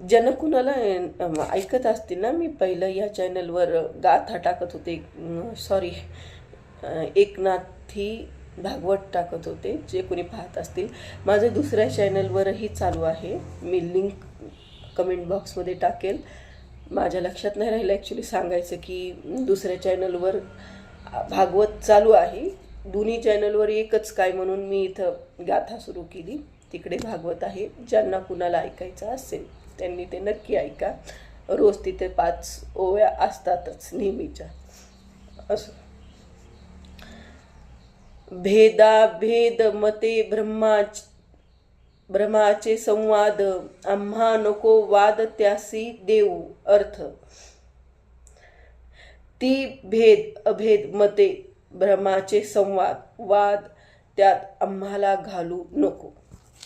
ज्यांना कुणाला ऐकत असतील ना, मी पहिलं या चॅनलवर गाथा टाकत होते, सॉरी, एकनाथी भागवत टाकत होते. जे कोणी पाहत असतील, माझं दुसऱ्या चॅनलवरही चालू आहे. मी लिंक कमेंट बॉक्समध्ये टाकेल. माझ्या लक्षात नाही राहिलं ॲक्च्युली सांगायचं की दुसऱ्या चॅनलवर भागवत चालू आहे. दोन्ही चॅनलवर एकच काय म्हणून मी इथं गाथा सुरू केली. तिकडे भागवत आहे. ज्यांना कुणाला ऐकायचं असेल त्यांनी ते नक्की ऐका. रोज तिथे 5 ओव्या असतातच नेहमीच्या. असं भेदाभेद मते भ्रमाचे संवाद, आम्हा नको वाद त्यासी देऊ अर्थ. ती भेद अभेद मते भ्रमाचे संवाद, वाद त्यात आम्हाला घालू नको.